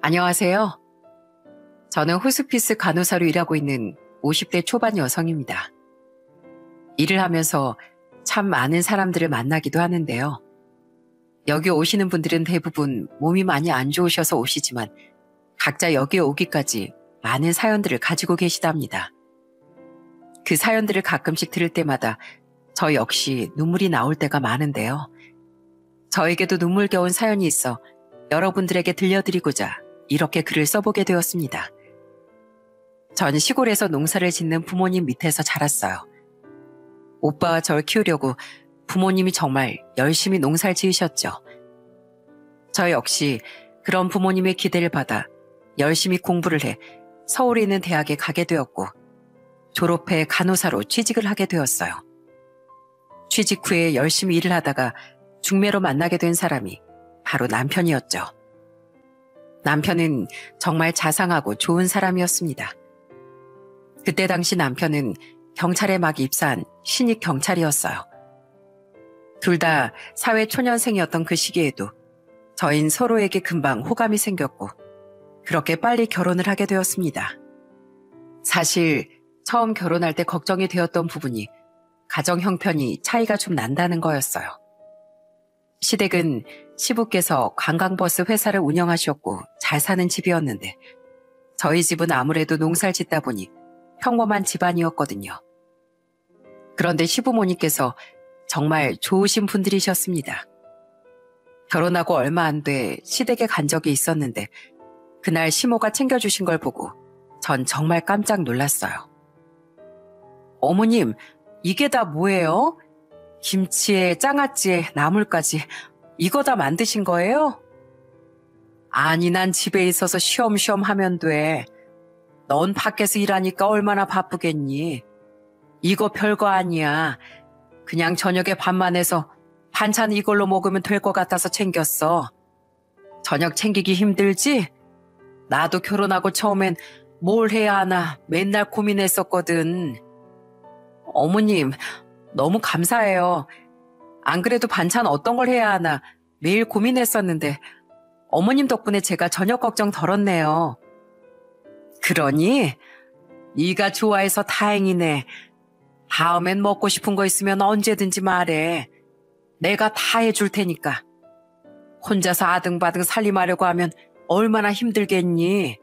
안녕하세요. 저는 호스피스 간호사로 일하고 있는 50대 초반 여성입니다. 일을 하면서 참 많은 사람들을 만나기도 하는데요. 여기 오시는 분들은 대부분 몸이 많이 안 좋으셔서 오시지만 각자 여기에 오기까지 많은 사연들을 가지고 계시답니다. 그 사연들을 가끔씩 들을 때마다 저 역시 눈물이 나올 때가 많은데요. 저에게도 눈물겨운 사연이 있어 여러분들에게 들려드리고자 이렇게 글을 써보게 되었습니다. 전 시골에서 농사를 짓는 부모님 밑에서 자랐어요. 오빠와 절 키우려고 부모님이 정말 열심히 농사를 지으셨죠. 저 역시 그런 부모님의 기대를 받아 열심히 공부를 해 서울에 있는 대학에 가게 되었고 졸업해 간호사로 취직을 하게 되었어요. 취직 후에 열심히 일을 하다가 중매로 만나게 된 사람이 바로 남편이었죠. 남편은 정말 자상하고 좋은 사람이었습니다. 그때 당시 남편은 경찰에 막 입사한 신입 경찰이었어요. 둘 다 사회 초년생이었던 그 시기에도 저흰 서로에게 금방 호감이 생겼고 그렇게 빨리 결혼을 하게 되었습니다. 사실 처음 결혼할 때 걱정이 되었던 부분이 가정 형편이 차이가 좀 난다는 거였어요. 시댁은 시부께서 관광버스 회사를 운영하셨고 잘 사는 집이었는데 저희 집은 아무래도 농사를 짓다 보니 평범한 집안이었거든요. 그런데 시부모님께서 정말 좋으신 분들이셨습니다. 결혼하고 얼마 안 돼 시댁에 간 적이 있었는데 그날 시모가 챙겨주신 걸 보고 전 정말 깜짝 놀랐어요. 어머님, 이게 다 뭐예요? 김치에 장아찌에 나물까지 이거 다 만드신 거예요? 아니, 난 집에 있어서 쉬엄쉬엄 하면 돼. 넌 밖에서 일하니까 얼마나 바쁘겠니? 이거 별거 아니야. 그냥 저녁에 밥만 해서 반찬 이걸로 먹으면 될 것 같아서 챙겼어. 저녁 챙기기 힘들지? 나도 결혼하고 처음엔 뭘 해야 하나 맨날 고민했었거든. 어머님, 너무 감사해요. 안 그래도 반찬 어떤 걸 해야 하나 매일 고민했었는데 어머님 덕분에 제가 저녁 걱정 덜었네요. 그러니? 네가 좋아해서 다행이네. 다음엔 먹고 싶은 거 있으면 언제든지 말해. 내가 다 해줄 테니까. 혼자서 아등바등 살림하려고 하면 얼마나 힘들겠니?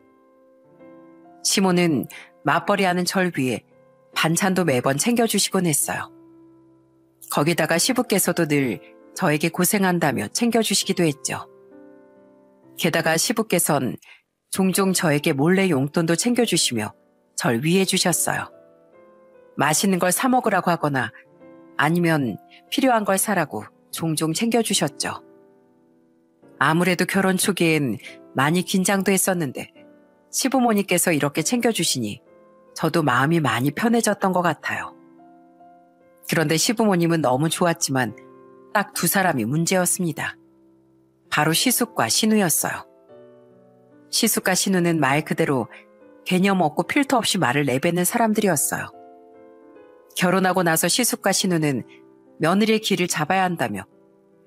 시모는 맞벌이하는 절 위해 반찬도 매번 챙겨주시곤 했어요. 거기다가 시부께서도 늘 저에게 고생한다며 챙겨주시기도 했죠. 게다가 시부께선 종종 저에게 몰래 용돈도 챙겨주시며 절 위해 주셨어요. 맛있는 걸 사 먹으라고 하거나 아니면 필요한 걸 사라고 종종 챙겨주셨죠. 아무래도 결혼 초기엔 많이 긴장도 했었는데 시부모님께서 이렇게 챙겨주시니 저도 마음이 많이 편해졌던 것 같아요. 그런데 시부모님은 너무 좋았지만 딱 두 사람이 문제였습니다. 바로 시숙과 신우였어요. 시숙과 신우는 말 그대로 개념 없고 필터 없이 말을 내뱉는 사람들이었어요. 결혼하고 나서 시숙과 신우는 며느리의 길을 잡아야 한다며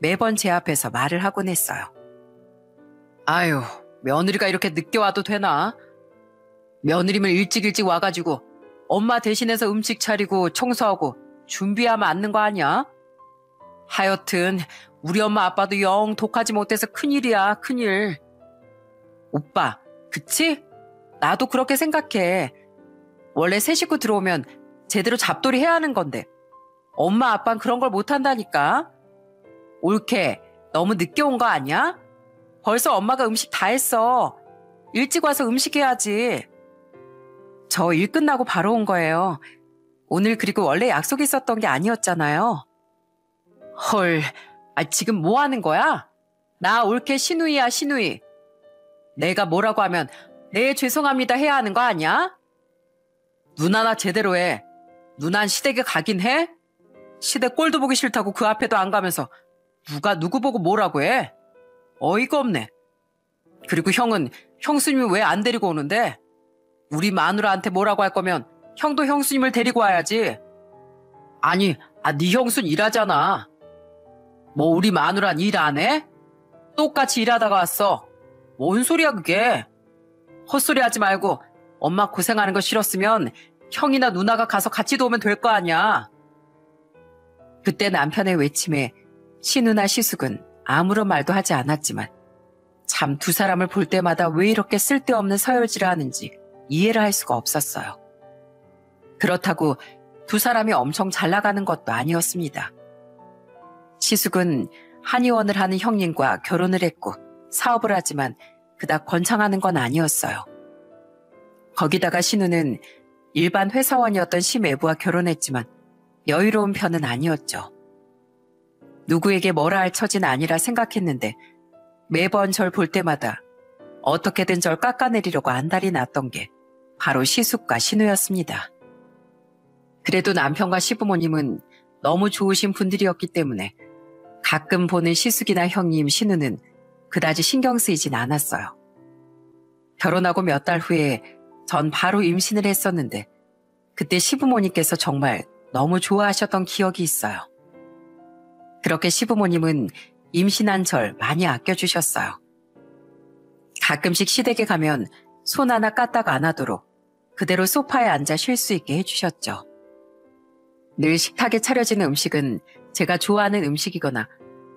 매번 제 앞에서 말을 하곤 했어요. 아유, 며느리가 이렇게 늦게 와도 되나? 며느리면 일찍 와가지고 엄마 대신해서 음식 차리고 청소하고 준비하면 앉는 거 아니야? 하여튼 우리 엄마 아빠도 영 독하지 못해서 큰일이야, 큰일. 오빠, 그치? 나도 그렇게 생각해. 원래 새 식구 들어오면 제대로 잡돌이 해야 하는 건데 엄마 아빠는 그런 걸 못한다니까. 옳게 너무 늦게 온 거 아니야? 벌써 엄마가 음식 다 했어. 일찍 와서 음식 해야지. 저 일 끝나고 바로 온 거예요. 오늘 그리고 원래 약속이 있었던 게 아니었잖아요. 헐, 지금 뭐 하는 거야? 나 옳게 신우이야, 신우이. 내가 뭐라고 하면 네 죄송합니다 해야 하는 거 아니야? 누나나 제대로 해. 누난 시댁에 가긴 해? 시댁 꼴도 보기 싫다고 그 앞에도 안 가면서 누가 누구 보고 뭐라고 해? 어이가 없네. 그리고 형은 형수님이 왜 안 데리고 오는데? 우리 마누라한테 뭐라고 할 거면 형도 형수님을 데리고 와야지. 아니, 네 형수는 일하잖아. 뭐 우리 마누란 일 안 해? 똑같이 일하다가 왔어. 뭔 소리야 그게? 헛소리 하지 말고 엄마 고생하는 거 싫었으면 형이나 누나가 가서 같이 도우면 될 거 아니야. 그때 남편의 외침에 신우나 시숙은 아무런 말도 하지 않았지만 참 두 사람을 볼 때마다 왜 이렇게 쓸데없는 서열질을 하는지 이해를 할 수가 없었어요. 그렇다고 두 사람이 엄청 잘 나가는 것도 아니었습니다. 시숙은 한의원을 하는 형님과 결혼을 했고 사업을 하지만 그닥 번창하는 건 아니었어요. 거기다가 신우는 일반 회사원이었던 시매부와 결혼했지만 여유로운 편은 아니었죠. 누구에게 뭐라 할 처지는 아니라 생각했는데 매번 절 볼 때마다 어떻게든 절 깎아내리려고 안달이 났던 게 바로 시숙과 신우였습니다. 그래도 남편과 시부모님은 너무 좋으신 분들이었기 때문에 가끔 보는 시숙이나 형님, 신우는 그다지 신경 쓰이진 않았어요. 결혼하고 몇 달 후에 전 바로 임신을 했었는데 그때 시부모님께서 정말 너무 좋아하셨던 기억이 있어요. 그렇게 시부모님은 임신한 절 많이 아껴주셨어요. 가끔씩 시댁에 가면 손 하나 까딱 안 하도록 그대로 소파에 앉아 쉴 수 있게 해주셨죠. 늘 식탁에 차려지는 음식은 제가 좋아하는 음식이거나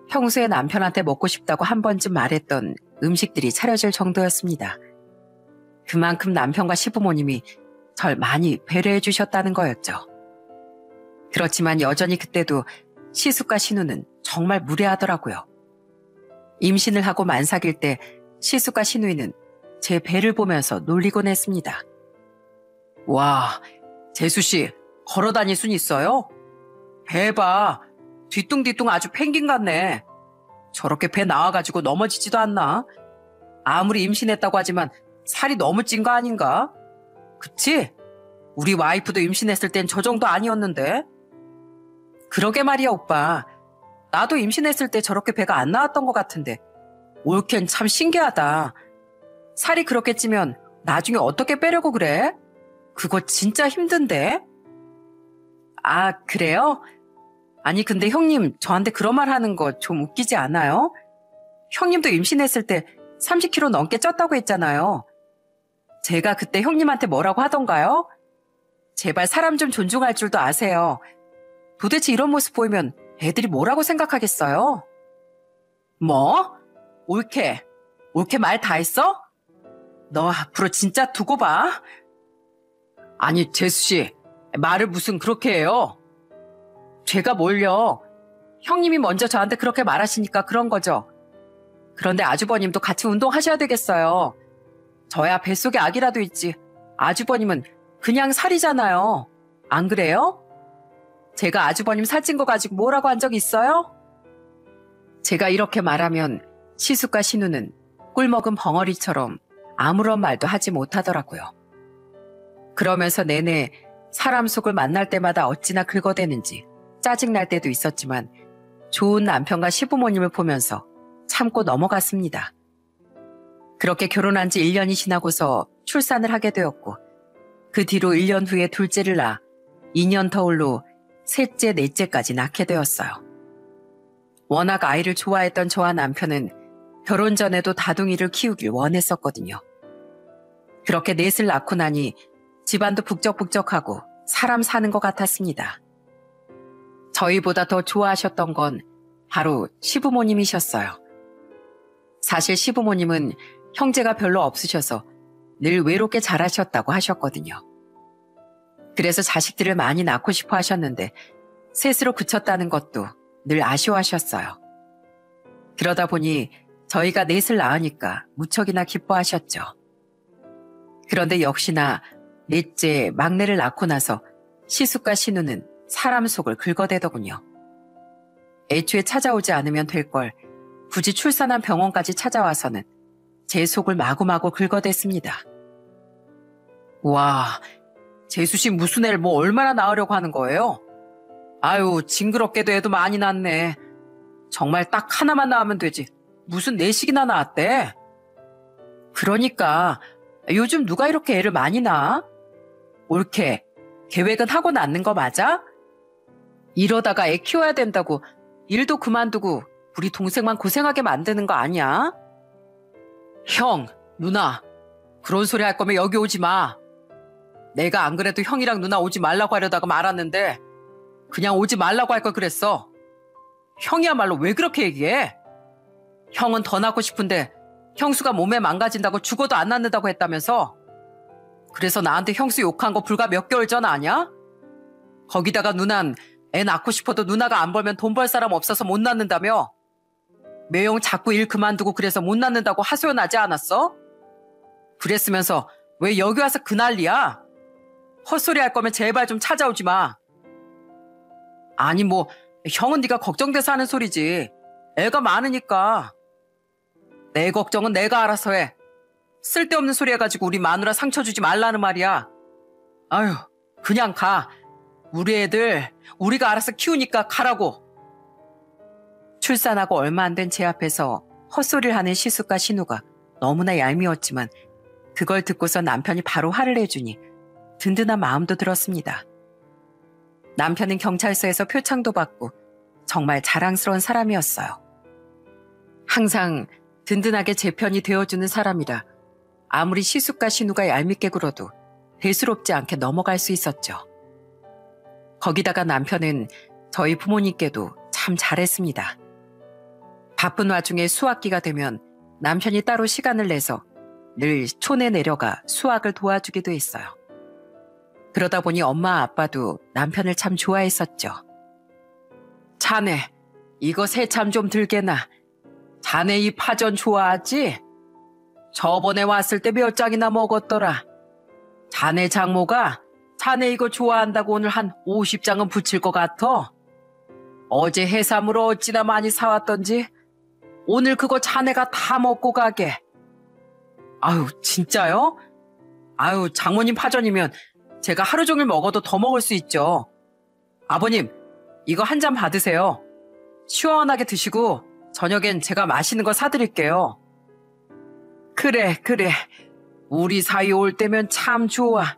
평소에 남편한테 먹고 싶다고 한 번쯤 말했던 음식들이 차려질 정도였습니다. 그만큼 남편과 시부모님이 절 많이 배려해 주셨다는 거였죠. 그렇지만 여전히 그때도 시숙과 신우는 정말 무례하더라고요. 임신을 하고 만삭일 때 시숙과 신우이는 제 배를 보면서 놀리곤 했습니다. 와, 재수씨 걸어다닐 순 있어요? 배 봐. 뒤뚱뒤뚱 아주 펭귄 같네. 저렇게 배 나와가지고 넘어지지도 않나? 아무리 임신했다고 하지만 살이 너무 찐 거 아닌가? 그치? 우리 와이프도 임신했을 땐 저 정도 아니었는데. 그러게 말이야 오빠. 나도 임신했을 때 저렇게 배가 안 나왔던 것 같은데 올케는 참 신기하다. 살이 그렇게 찌면 나중에 어떻게 빼려고 그래? 그거 진짜 힘든데? 아, 그래요? 아니 근데 형님 저한테 그런 말 하는 거 좀 웃기지 않아요? 형님도 임신했을 때 30kg 넘게 쪘다고 했잖아요. 제가 그때 형님한테 뭐라고 하던가요? 제발 사람 좀 존중할 줄도 아세요. 도대체 이런 모습 보이면 애들이 뭐라고 생각하겠어요? 뭐? 올케 말 다 했어? 너 앞으로 진짜 두고 봐. 아니 재수씨 말을 무슨 그렇게 해요? 제가 뭘요? 형님이 먼저 저한테 그렇게 말하시니까 그런 거죠. 그런데 아주버님도 같이 운동하셔야 되겠어요. 저야 뱃속에 아기라도 있지. 아주버님은 그냥 살이잖아요. 안 그래요? 제가 아주버님 살찐 거 가지고 뭐라고 한 적 있어요? 제가 이렇게 말하면 시숙과 신우는 꿀먹은 벙어리처럼 아무런 말도 하지 못하더라고요. 그러면서 내내 사람 속을 만날 때마다 어찌나 긁어대는지 짜증날 때도 있었지만 좋은 남편과 시부모님을 보면서 참고 넘어갔습니다. 그렇게 결혼한 지 1년이 지나고서 출산을 하게 되었고 그 뒤로 1년 후에 둘째를 낳아 2년 터울로 셋째, 넷째까지 낳게 되었어요. 워낙 아이를 좋아했던 저와 남편은 결혼 전에도 다둥이를 키우길 원했었거든요. 그렇게 넷을 낳고 나니 집안도 북적북적하고 사람 사는 것 같았습니다. 저희보다 더 좋아하셨던 건 바로 시부모님이셨어요. 사실 시부모님은 형제가 별로 없으셔서 늘 외롭게 자라셨다고 하셨거든요. 그래서 자식들을 많이 낳고 싶어 하셨는데 셋으로 그쳤다는 것도 늘 아쉬워하셨어요. 그러다 보니 저희가 넷을 낳으니까 무척이나 기뻐하셨죠. 그런데 역시나 넷째, 막내를 낳고 나서 시숙과 신우는 사람 속을 긁어대더군요. 애초에 찾아오지 않으면 될 걸 굳이 출산한 병원까지 찾아와서는 제 속을 마구마구 긁어댔습니다. 와, 재수씨 무슨 애를 뭐 얼마나 낳으려고 하는 거예요? 아유, 징그럽게도 애도 많이 낳네. 정말 딱 하나만 낳으면 되지. 무슨 넷씩이나 낳았대? 그러니까 요즘 누가 이렇게 애를 많이 낳아? 올케, 계획은 하고 낳는 거 맞아? 이러다가 애 키워야 된다고 일도 그만두고 우리 동생만 고생하게 만드는 거 아니야? 형, 누나, 그런 소리 할 거면 여기 오지 마. 내가 안 그래도 형이랑 누나 오지 말라고 하려다가 말았는데 그냥 오지 말라고 할 걸 그랬어. 형이야말로 왜 그렇게 얘기해? 형은 더 낳고 싶은데 형수가 몸에 망가진다고 죽어도 안 낳는다고 했다면서? 그래서 나한테 형수 욕한 거 불과 몇 개월 전 아냐? 거기다가 누난 애 낳고 싶어도 누나가 안 벌면 돈 벌 사람 없어서 못 낳는다며? 매형 자꾸 일 그만두고 그래서 못 낳는다고 하소연하지 않았어? 그랬으면서 왜 여기 와서 그 난리야? 헛소리 할 거면 제발 좀 찾아오지 마. 아니 뭐 형은 네가 걱정돼서 하는 소리지. 애가 많으니까. 내 걱정은 내가 알아서 해. 쓸데없는 소리 해가지고 우리 마누라 상처 주지 말라는 말이야. 아유, 그냥 가. 우리 애들 우리가 알아서 키우니까 가라고. 출산하고 얼마 안 된 제 앞에서 헛소리를 하는 시숙과 신우가 너무나 얄미웠지만 그걸 듣고서 남편이 바로 화를 내주니 든든한 마음도 들었습니다. 남편은 경찰서에서 표창도 받고 정말 자랑스러운 사람이었어요. 항상 든든하게 제 편이 되어주는 사람이라 아무리 시숙과 신우가 얄밉게 굴어도 대수롭지 않게 넘어갈 수 있었죠. 거기다가 남편은 저희 부모님께도 참 잘했습니다. 바쁜 와중에 수학기가 되면 남편이 따로 시간을 내서 늘 촌에 내려가 수학을 도와주기도 했어요. 그러다 보니 엄마 아빠도 남편을 참 좋아했었죠. 자네, 이거 새참 좀 들게나. 자네 이 파전 좋아하지? 저번에 왔을 때 몇 장이나 먹었더라. 자네 장모가 자네 이거 좋아한다고 오늘 한 50장은 붙일 것 같아. 어제 해삼으로 어찌나 많이 사왔던지 오늘 그거 자네가 다 먹고 가게. 아유, 진짜요? 아유, 장모님 파전이면 제가 하루 종일 먹어도 더 먹을 수 있죠. 아버님, 이거 한 잔 받으세요. 시원하게 드시고 저녁엔 제가 맛있는 거 사드릴게요. 그래. 우리 사이 올 때면 참 좋아.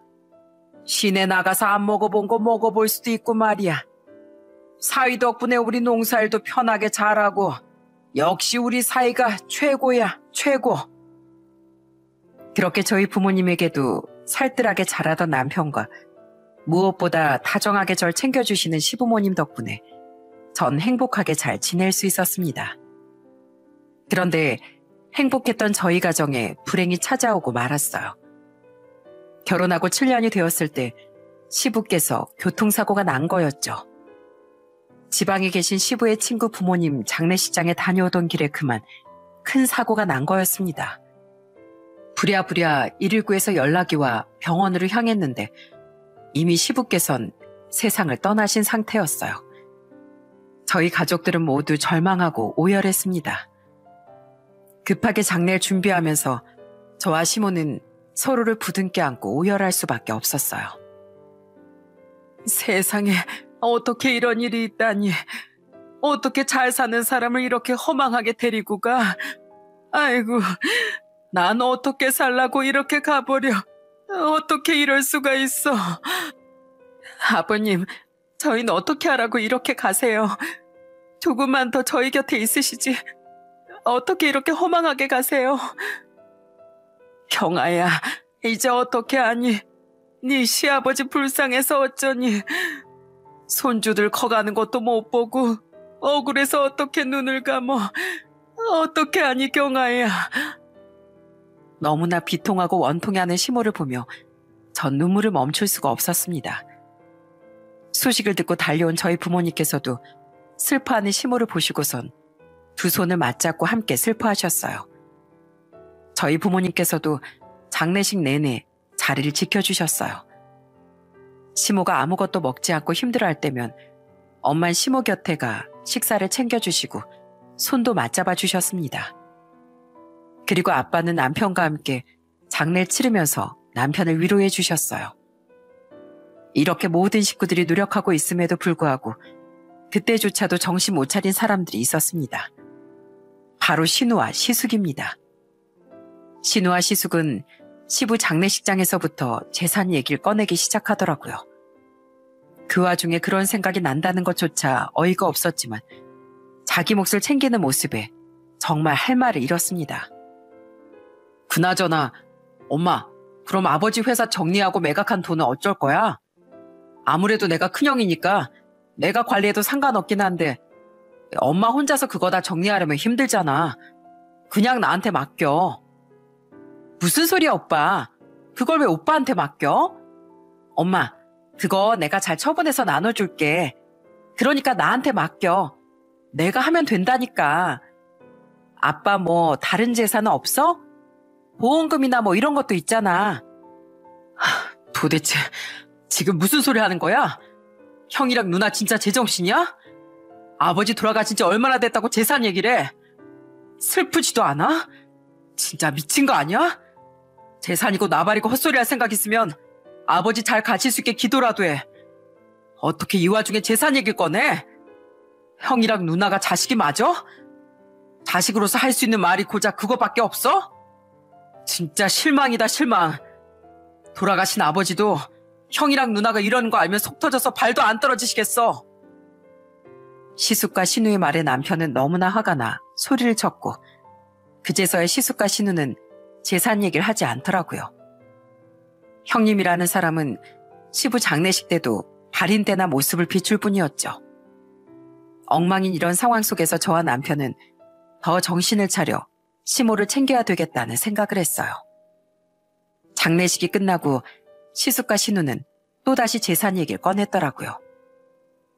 시내 나가서 안 먹어본 거 먹어볼 수도 있고 말이야. 사위 덕분에 우리 농사일도 편하게 잘하고 역시 우리 사이가 최고야, 최고. 그렇게 저희 부모님에게도 살뜰하게 자라던 남편과 무엇보다 다정하게 절 챙겨주시는 시부모님 덕분에 전 행복하게 잘 지낼 수 있었습니다. 그런데 행복했던 저희 가정에 불행이 찾아오고 말았어요. 결혼하고 7년이 되었을 때 시부께서 교통사고가 난 거였죠. 지방에 계신 시부의 친구 부모님 장례식장에 다녀오던 길에 그만 큰 사고가 난 거였습니다. 부랴부랴 119에서 연락이 와 병원으로 향했는데 이미 시부께선 세상을 떠나신 상태였어요. 저희 가족들은 모두 절망하고 오열했습니다. 급하게 장례를 준비하면서 저와 시모는 서로를 부둥켜 안고 오열할 수밖에 없었어요. 세상에 어떻게 이런 일이 있다니. 어떻게 잘 사는 사람을 이렇게 허망하게 데리고 가. 아이고, 난 어떻게 살라고 이렇게 가버려. 어떻게 이럴 수가 있어. 아버님, 저희는 어떻게 하라고 이렇게 가세요. 조금만 더 저희 곁에 있으시지. 어떻게 이렇게 허망하게 가세요. 경아야, 이제 어떻게 하니. 네 시아버지 불쌍해서 어쩌니. 손주들 커가는 것도 못 보고 억울해서 어떻게 눈을 감어. 어떻게 하니 경아야. 너무나 비통하고 원통해하는 시모를 보며 전 눈물을 멈출 수가 없었습니다. 소식을 듣고 달려온 저희 부모님께서도 슬퍼하는 시모를 보시고선 두 손을 맞잡고 함께 슬퍼하셨어요. 저희 부모님께서도 장례식 내내 자리를 지켜주셨어요. 시모가 아무것도 먹지 않고 힘들어할 때면 엄만 시모 곁에 가 식사를 챙겨주시고 손도 맞잡아 주셨습니다. 그리고 아빠는 남편과 함께 장례를 치르면서 남편을 위로해 주셨어요. 이렇게 모든 식구들이 노력하고 있음에도 불구하고 그때조차도 정신 못 차린 사람들이 있었습니다. 바로 신우와 시숙입니다. 신우와 시숙은 시부 장례식장에서부터 재산 얘기를 꺼내기 시작하더라고요. 그 와중에 그런 생각이 난다는 것조차 어이가 없었지만 자기 몫을 챙기는 모습에 정말 할 말을 잃었습니다. 그나저나 엄마, 그럼 아버지 회사 정리하고 매각한 돈은 어쩔 거야? 아무래도 내가 큰형이니까 내가 관리해도 상관없긴 한데 엄마 혼자서 그거 다 정리하려면 힘들잖아. 그냥 나한테 맡겨. 무슨 소리야, 오빠. 그걸 왜 오빠한테 맡겨? 엄마, 그거 내가 잘 처분해서 나눠줄게. 그러니까 나한테 맡겨. 내가 하면 된다니까. 아빠 뭐 다른 재산은 없어? 보험금이나 뭐 이런 것도 있잖아. 도대체 지금 무슨 소리 하는 거야? 형이랑 누나 진짜 제정신이야? 아버지 돌아가신 지 얼마나 됐다고 재산 얘기를 해? 슬프지도 않아? 진짜 미친 거 아니야? 재산이고 나발이고 헛소리 할 생각 있으면 아버지 잘 가실 수 있게 기도라도 해. 어떻게 이 와중에 재산 얘기를 꺼내? 형이랑 누나가 자식이 맞아? 자식으로서 할 수 있는 말이 고작 그거밖에 없어? 진짜 실망이다, 실망. 돌아가신 아버지도 형이랑 누나가 이러는 거 알면 속 터져서 발도 안 떨어지시겠어. 시숙과 신우의 말에 남편은 너무나 화가 나 소리를 쳤고 그제서야 시숙과 신우는 재산 얘기를 하지 않더라고요. 형님이라는 사람은 시부 장례식 때도 발인 때나 모습을 비출 뿐이었죠. 엉망인 이런 상황 속에서 저와 남편은 더 정신을 차려 시모를 챙겨야 되겠다는 생각을 했어요. 장례식이 끝나고 시숙과 신우는 또다시 재산 얘기를 꺼냈더라고요.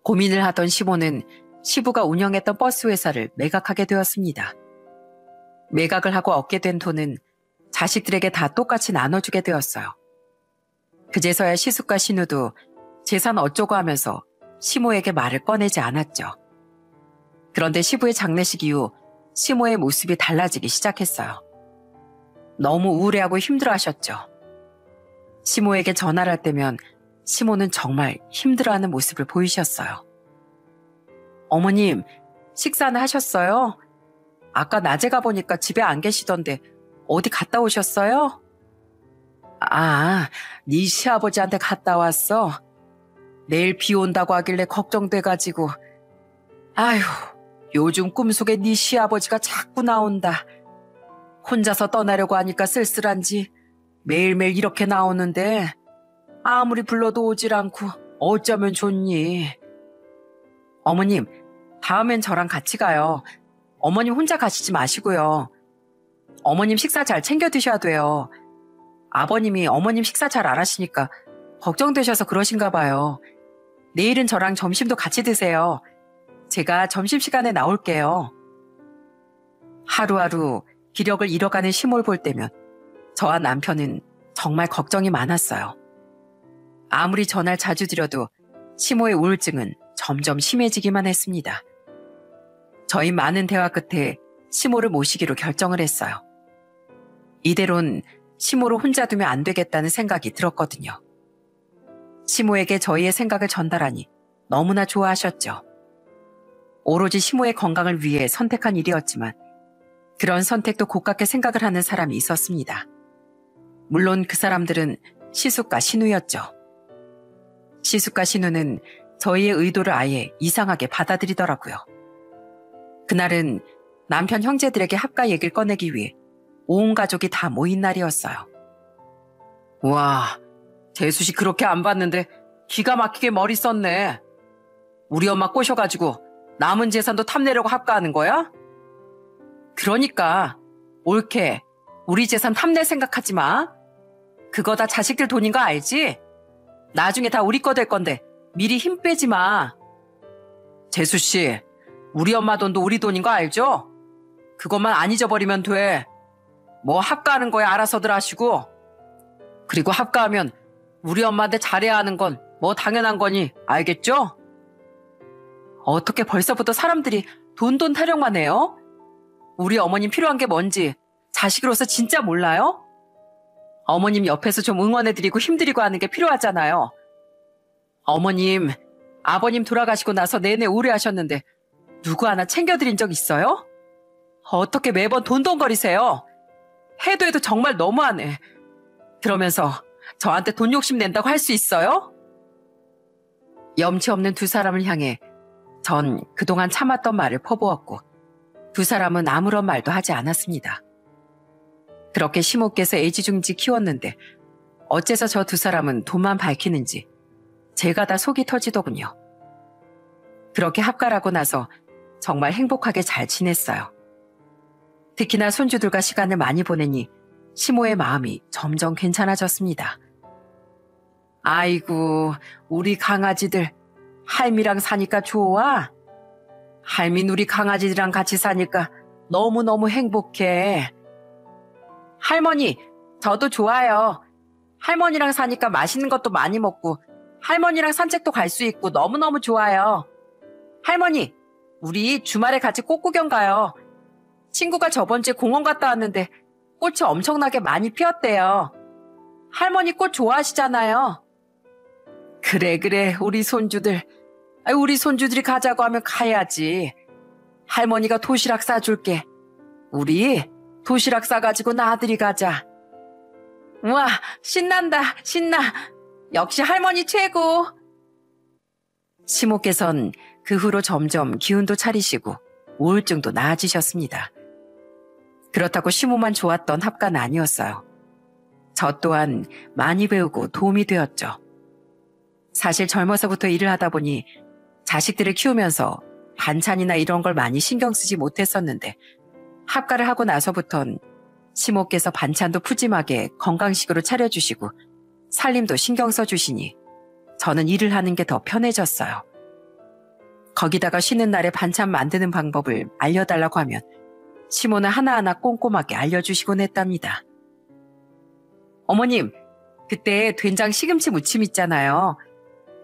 고민을 하던 시모는 시부가 운영했던 버스 회사를 매각하게 되었습니다. 매각을 하고 얻게 된 돈은 자식들에게 다 똑같이 나눠주게 되었어요. 그제서야 시숙과 신우도 재산 어쩌고 하면서 시모에게 말을 꺼내지 않았죠. 그런데 시부의 장례식 이후 시모의 모습이 달라지기 시작했어요. 너무 우울해하고 힘들어하셨죠. 시모에게 전화를 할 때면 시모는 정말 힘들어하는 모습을 보이셨어요. 어머님, 식사는 하셨어요? 아까 낮에 가보니까 집에 안 계시던데 어디 갔다 오셨어요? 네 시아버지한테 갔다 왔어. 내일 비 온다고 하길래 걱정돼가지고. 아휴, 요즘 꿈속에 네 시아버지가 자꾸 나온다. 혼자서 떠나려고 하니까 쓸쓸한지 매일매일 이렇게 나오는데 아무리 불러도 오질 않고 어쩌면 좋니? 어머님, 다음엔 저랑 같이 가요. 어머님 혼자 가시지 마시고요. 어머님 식사 잘 챙겨 드셔야 돼요. 아버님이 어머님 식사 잘 안 하시니까 걱정되셔서 그러신가 봐요. 내일은 저랑 점심도 같이 드세요. 제가 점심시간에 나올게요. 하루하루 기력을 잃어가는 시모를 볼 때면 저와 남편은 정말 걱정이 많았어요. 아무리 전화를 자주 드려도 시모의 우울증은 점점 심해지기만 했습니다. 저희 많은 대화 끝에 시모를 모시기로 결정을 했어요. 이대론 시모를 혼자 두면 안 되겠다는 생각이 들었거든요. 시모에게 저희의 생각을 전달하니 너무나 좋아하셨죠. 오로지 시모의 건강을 위해 선택한 일이었지만 그런 선택도 고깝게 생각을 하는 사람이 있었습니다. 물론 그 사람들은 시숙과 신우였죠. 시숙과 신우는 저희의 의도를 아예 이상하게 받아들이더라고요. 그날은 남편 형제들에게 합가 얘기를 꺼내기 위해 온 가족이 다 모인 날이었어요. 와, 재수씨 그렇게 안 봤는데 기가 막히게 머리 썼네. 우리 엄마 꼬셔가지고 남은 재산도 탐내려고 합가하는 거야? 그러니까 옳게 우리 재산 탐낼 생각하지 마. 그거 다 자식들 돈인 거 알지? 나중에 다 우리 거 될 건데 미리 힘 빼지 마. 재수씨, 우리 엄마 돈도 우리 돈인 거 알죠? 그것만 안 잊어버리면 돼. 뭐 합가하는 거야 알아서들 하시고. 그리고 합가하면 우리 엄마한테 잘해야 하는 건 뭐 당연한 거니 알겠죠? 어떻게 벌써부터 사람들이 돈 타령만 해요? 우리 어머님 필요한 게 뭔지 자식으로서 진짜 몰라요? 어머님 옆에서 좀 응원해드리고 힘드리고 하는 게 필요하잖아요. 어머님, 아버님 돌아가시고 나서 내내 우울해하셨는데 누구 하나 챙겨드린 적 있어요? 어떻게 매번 돈거리세요? 해도 해도 정말 너무하네. 그러면서 저한테 돈 욕심 낸다고 할 수 있어요? 염치 없는 두 사람을 향해 전 그동안 참았던 말을 퍼부었고 두 사람은 아무런 말도 하지 않았습니다. 그렇게 시모께서 애지중지 키웠는데 어째서 저 두 사람은 돈만 밝히는지 제가 다 속이 터지더군요. 그렇게 합가라고 나서 정말 행복하게 잘 지냈어요. 특히나 손주들과 시간을 많이 보내니 시모의 마음이 점점 괜찮아졌습니다. 아이고, 우리 강아지들 할미랑 사니까 좋아? 할민 우리 강아지들이랑 같이 사니까 너무너무 행복해. 할머니, 저도 좋아요. 할머니랑 사니까 맛있는 것도 많이 먹고 할머니랑 산책도 갈 수 있고 너무너무 좋아요. 할머니, 우리 주말에 같이 꽃구경 가요. 친구가 저번 주에 공원 갔다 왔는데 꽃이 엄청나게 많이 피었대요. 할머니 꽃 좋아하시잖아요. 그래, 우리 손주들. 우리 손주들이 가자고 하면 가야지. 할머니가 도시락 싸줄게. 우리 도시락 싸가지고 나들이 가자. 우와, 신난다, 신나. 역시 할머니 최고. 시모께선 그 후로 점점 기운도 차리시고 우울증도 나아지셨습니다. 그렇다고 시모만 좋았던 합가는 아니었어요. 저 또한 많이 배우고 도움이 되었죠. 사실 젊어서부터 일을 하다 보니 자식들을 키우면서 반찬이나 이런 걸 많이 신경 쓰지 못했었는데 합가를 하고 나서부턴 시모께서 반찬도 푸짐하게 건강식으로 차려주시고 살림도 신경 써주시니 저는 일을 하는 게 더 편해졌어요. 거기다가 쉬는 날에 반찬 만드는 방법을 알려달라고 하면 시모는 하나하나 꼼꼼하게 알려주시곤 했답니다. 어머님, 그때 된장 시금치 무침 있잖아요.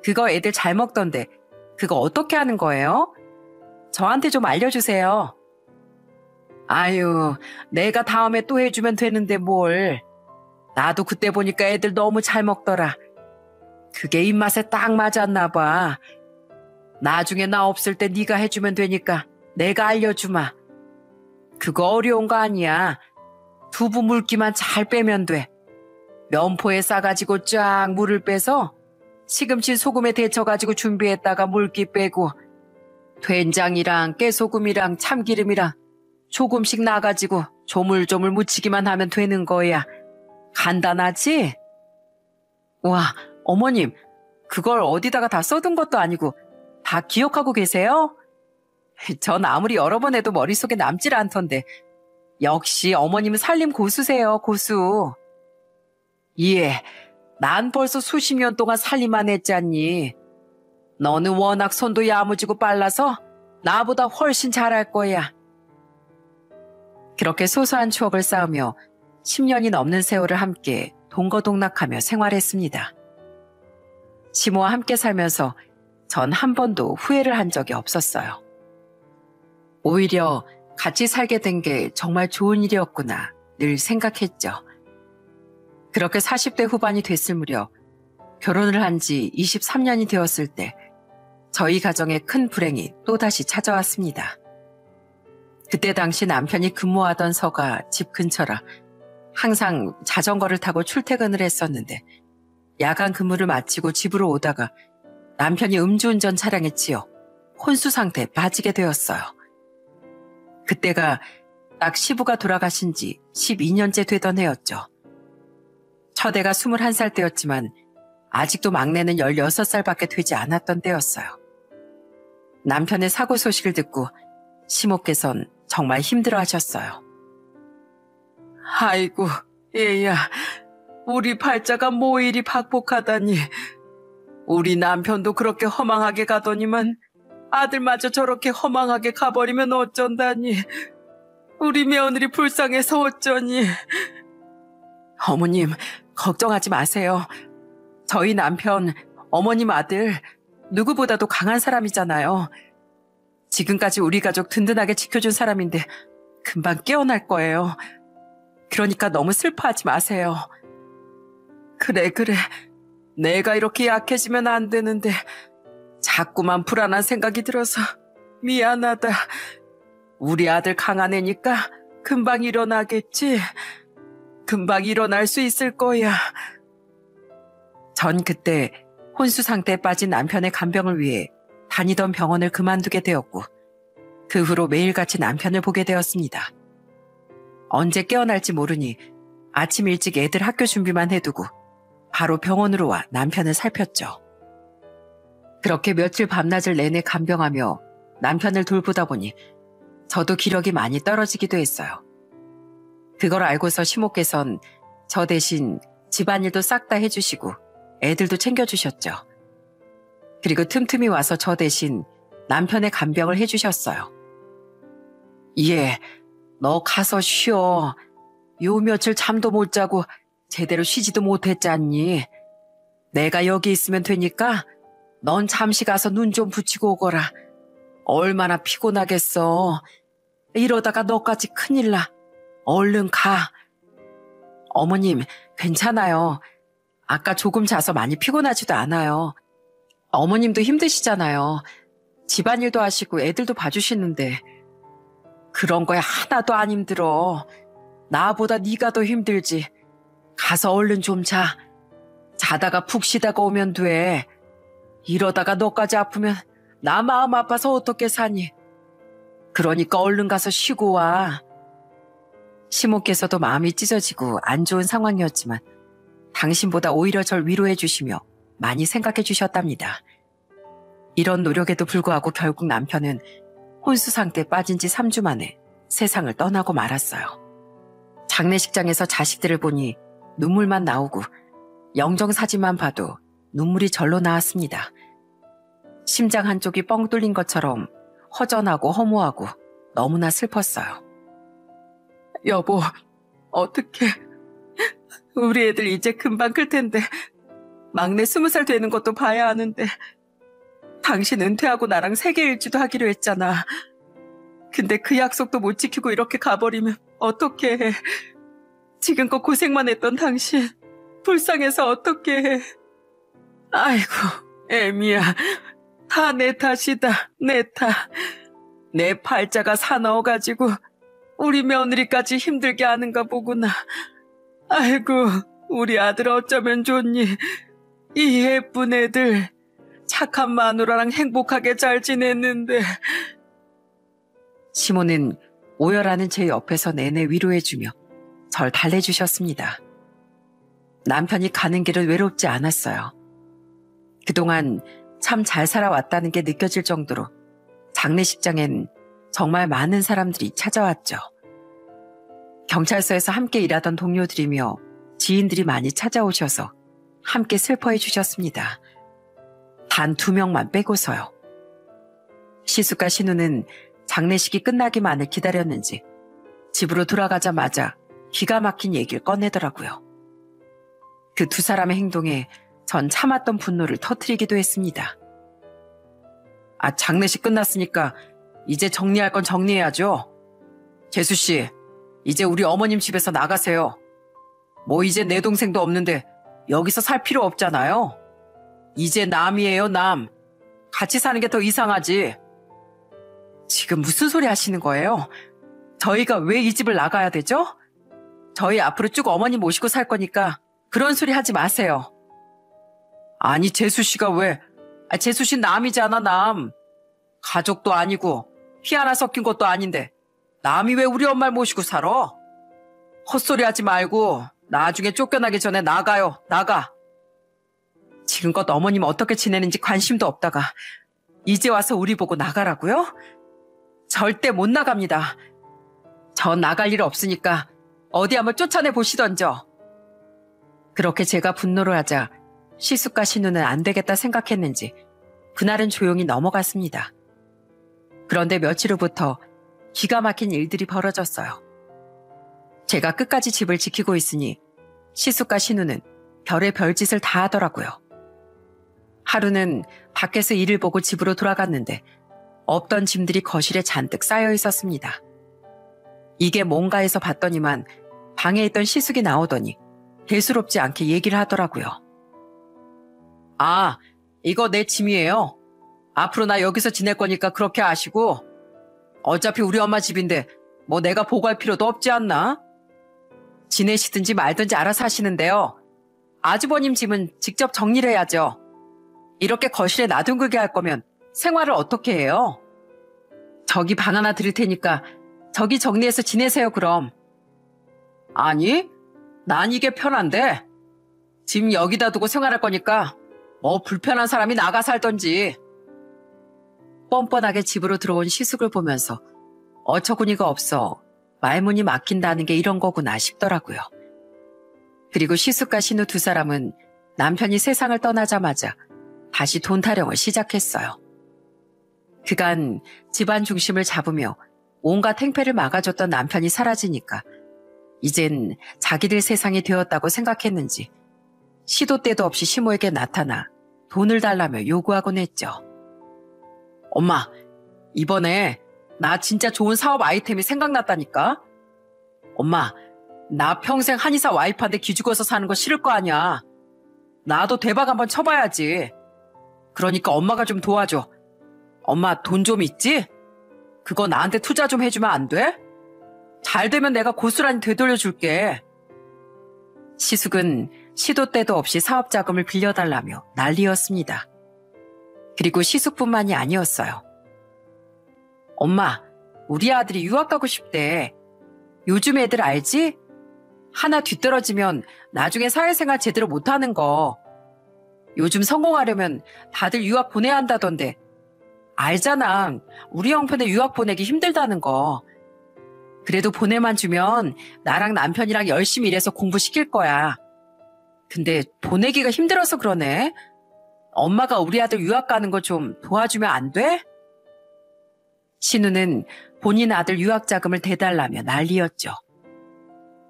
그거 애들 잘 먹던데 그거 어떻게 하는 거예요? 저한테 좀 알려주세요. 아유, 내가 다음에 또 해주면 되는데 뭘. 나도 그때 보니까 애들 너무 잘 먹더라. 그게 입맛에 딱 맞았나 봐. 나중에 나 없을 때 네가 해주면 되니까 내가 알려주마. 그거 어려운 거 아니야. 두부 물기만 잘 빼면 돼. 면포에 싸가지고 쫙 물을 빼서 시금치 소금에 데쳐가지고 준비했다가 물기 빼고 된장이랑 깨소금이랑 참기름이랑 조금씩 놔가지고 조물조물 묻히기만 하면 되는 거야. 간단하지? 와, 어머님, 그걸 어디다가 다 써둔 것도 아니고 다 기억하고 계세요? 전 아무리 여러 번 해도 머릿속에 남질 않던데 역시 어머님은 살림 고수세요, 고수. 예, 난 벌써 수십 년 동안 살림만 했잖니. 너는 워낙 손도 야무지고 빨라서 나보다 훨씬 잘할 거야. 그렇게 소소한 추억을 쌓으며 10년이 넘는 세월을 함께 동거동락하며 생활했습니다. 시모와 함께 살면서 전 한 번도 후회를 한 적이 없었어요. 오히려 같이 살게 된 게 정말 좋은 일이었구나 늘 생각했죠. 그렇게 40대 후반이 됐을 무렵 결혼을 한 지 23년이 되었을 때 저희 가정에 큰 불행이 또다시 찾아왔습니다. 그때 당시 남편이 근무하던 서가 집 근처라 항상 자전거를 타고 출퇴근을 했었는데 야간 근무를 마치고 집으로 오다가 남편이 음주운전 차량에 치여 혼수 상태에 빠지게 되었어요. 그때가 딱 시부가 돌아가신 지 12년째 되던 해였죠. 첫애가 21살 때였지만 아직도 막내는 16살밖에 되지 않았던 때였어요. 남편의 사고 소식을 듣고 시모께선 정말 힘들어하셨어요. 아이고, 얘야, 우리 팔자가 뭐 이리 박복하다니. 우리 남편도 그렇게 허망하게 가더니만 아들마저 저렇게 허망하게 가버리면 어쩐다니. 우리 며느리 불쌍해서 어쩌니. 어머님, 걱정하지 마세요. 저희 남편, 어머님 아들 누구보다도 강한 사람이잖아요. 지금까지 우리 가족 든든하게 지켜준 사람인데 금방 깨어날 거예요. 그러니까 너무 슬퍼하지 마세요. 그래. 내가 이렇게 약해지면 안 되는데 자꾸만 불안한 생각이 들어서 미안하다. 우리 아들 강한 애니까 금방 일어나겠지. 금방 일어날 수 있을 거야. 전 그때 혼수 상태에 빠진 남편의 간병을 위해 다니던 병원을 그만두게 되었고 그 후로 매일같이 남편을 보게 되었습니다. 언제 깨어날지 모르니 아침 일찍 애들 학교 준비만 해두고 바로 병원으로 와 남편을 살폈죠. 그렇게 며칠 밤낮을 내내 간병하며 남편을 돌보다 보니 저도 기력이 많이 떨어지기도 했어요. 그걸 알고서 시모께선 저 대신 집안일도 싹 다 해주시고 애들도 챙겨주셨죠. 그리고 틈틈이 와서 저 대신 남편의 간병을 해주셨어요. 예, 너 가서 쉬어. 요 며칠 잠도 못 자고 제대로 쉬지도 못했잖니. 내가 여기 있으면 되니까 넌 잠시 가서 눈 좀 붙이고 오거라. 얼마나 피곤하겠어. 이러다가 너까지 큰일 나. 얼른 가. 어머님, 괜찮아요. 아까 조금 자서 많이 피곤하지도 않아요. 어머님도 힘드시잖아요. 집안일도 하시고 애들도 봐주시는데. 그런 거에 하나도 안 힘들어. 나보다 네가 더 힘들지. 가서 얼른 좀 자. 자다가 푹 쉬다가 오면 돼. 이러다가 너까지 아프면 나 마음 아파서 어떻게 사니. 그러니까 얼른 가서 쉬고 와. 시모께서도 마음이 찢어지고 안 좋은 상황이었지만 당신보다 오히려 절 위로해 주시며 많이 생각해 주셨답니다. 이런 노력에도 불구하고 결국 남편은 혼수 상태에 빠진 지 3주 만에 세상을 떠나고 말았어요. 장례식장에서 자식들을 보니 눈물만 나오고 영정사진만 봐도 눈물이 절로 나왔습니다. 심장 한쪽이 뻥 뚫린 것처럼 허전하고 허무하고 너무나 슬펐어요. 여보, 어떡해. 우리 애들 이제 금방 클 텐데 막내 20살 되는 것도 봐야 하는데 당신 은퇴하고 나랑 세계 일주도 하기로 했잖아. 근데 그 약속도 못 지키고 이렇게 가버리면 어떡해. 지금껏 고생만 했던 당신 불쌍해서 어떡해 해. 아이고, 애미야. 다 내 탓이다. 내 탓. 내 팔자가 사나워가지고 우리 며느리까지 힘들게 하는가 보구나. 아이고, 우리 아들 어쩌면 좋니. 이 예쁜 애들 착한 마누라랑 행복하게 잘 지냈는데. 시모는 오열하는 제 옆에서 내내 위로해주며 절 달래주셨습니다. 남편이 가는 길은 외롭지 않았어요. 그동안 참 잘 살아왔다는 게 느껴질 정도로 장례식장엔 정말 많은 사람들이 찾아왔죠. 경찰서에서 함께 일하던 동료들이며 지인들이 많이 찾아오셔서 함께 슬퍼해 주셨습니다. 단 2명만 빼고서요. 시숙과 신우는 장례식이 끝나기만을 기다렸는지 집으로 돌아가자마자 기가 막힌 얘기를 꺼내더라고요. 그 2사람의 행동에 전 참았던 분노를 터뜨리기도 했습니다. 아, 장례식 끝났으니까 이제 정리할 건 정리해야죠. 재수씨, 이제 우리 어머님 집에서 나가세요. 뭐 이제 내 동생도 없는데 여기서 살 필요 없잖아요. 이제 남이에요, 남. 같이 사는 게 더 이상하지. 지금 무슨 소리 하시는 거예요? 저희가 왜 이 집을 나가야 되죠? 저희 앞으로 쭉 어머니 모시고 살 거니까 그런 소리 하지 마세요. 아니, 재수씨가 왜? 재수씨 남이잖아, 남. 가족도 아니고 피 하나 섞인 것도 아닌데 남이 왜 우리 엄마를 모시고 살아? 헛소리 하지 말고 나중에 쫓겨나기 전에 나가요. 나가. 지금껏 어머님 어떻게 지내는지 관심도 없다가 이제 와서 우리 보고 나가라고요? 절대 못 나갑니다. 저 나갈 일 없으니까 어디 한번 쫓아내 보시던죠. 그렇게 제가 분노를 하자 시숙과 신우는 안 되겠다 생각했는지 그날은 조용히 넘어갔습니다. 그런데 며칠 후부터 기가 막힌 일들이 벌어졌어요. 제가 끝까지 집을 지키고 있으니 시숙과 신우는 별의 별짓을 다 하더라고요. 하루는 밖에서 일을 보고 집으로 돌아갔는데 없던 짐들이 거실에 잔뜩 쌓여 있었습니다. 이게 뭔가 해서 봤더니만 방에 있던 시숙이 나오더니 대수롭지 않게 얘기를 하더라고요. 아, 이거 내 짐이에요. 앞으로 나 여기서 지낼 거니까 그렇게 아시고 어차피 우리 엄마 집인데 뭐 내가 보고할 필요도 없지 않나? 지내시든지 말든지 알아서 하시는데요. 아주버님 짐은 직접 정리를 해야죠. 이렇게 거실에 놔둔게 할 거면 생활을 어떻게 해요? 저기 방 하나 드릴 테니까 저기 정리해서 지내세요, 그럼. 아니, 난 이게 편한데. 짐 여기다 두고 생활할 거니까 뭐 불편한 사람이 나가 살던지. 뻔뻔하게 집으로 들어온 시숙을 보면서 어처구니가 없어 말문이 막힌다는 게 이런 거구나 싶더라고요. 그리고 시숙과 신우 두 사람은 남편이 세상을 떠나자마자 다시 돈 타령을 시작했어요. 그간 집안 중심을 잡으며 온갖 행패를 막아줬던 남편이 사라지니까 이젠 자기들 세상이 되었다고 생각했는지 시도 때도 없이 시모에게 나타나 돈을 달라며 요구하곤 했죠. 엄마, 이번에 나 진짜 좋은 사업 아이템이 생각났다니까? 엄마, 나 평생 한의사 와이프한테 기죽어서 사는 거 싫을 거 아니야. 나도 대박 한번 쳐봐야지. 그러니까 엄마가 좀 도와줘. 엄마 돈 좀 있지? 그거 나한테 투자 좀 해주면 안 돼? 잘 되면 내가 고스란히 되돌려줄게. 시숙은 시도 때도 없이 사업 자금을 빌려달라며 난리였습니다. 그리고 시숙뿐만이 아니었어요. 엄마, 우리 아들이 유학 가고 싶대. 요즘 애들 알지? 하나 뒤떨어지면 나중에 사회생활 제대로 못하는 거. 요즘 성공하려면 다들 유학 보내야 한다던데. 알잖아. 우리 형편에 유학 보내기 힘들다는 거. 그래도 보내만 주면 나랑 남편이랑 열심히 일해서 공부시킬 거야. 근데 보내기가 힘들어서 그러네. 엄마가 우리 아들 유학 가는 거 좀 도와주면 안 돼? 신우는 본인 아들 유학 자금을 대달라며 난리였죠.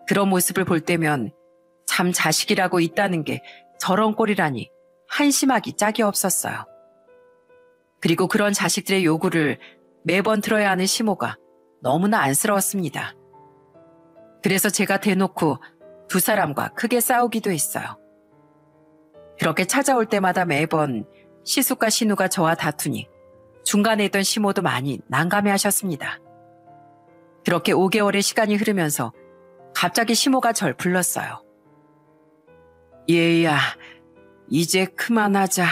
그런 모습을 볼 때면 참 자식이라고 있다는 게 저런 꼴이라니 한심하기 짝이 없었어요. 그리고 그런 자식들의 요구를 매번 들어야 하는 시모가 너무나 안쓰러웠습니다. 그래서 제가 대놓고 두 사람과 크게 싸우기도 했어요. 그렇게 찾아올 때마다 매번 시숙과 신우가 저와 다투니 중간에 있던 시모도 많이 난감해하셨습니다. 그렇게 5개월의 시간이 흐르면서 갑자기 시모가 절 불렀어요. 얘야, 이제 그만하자.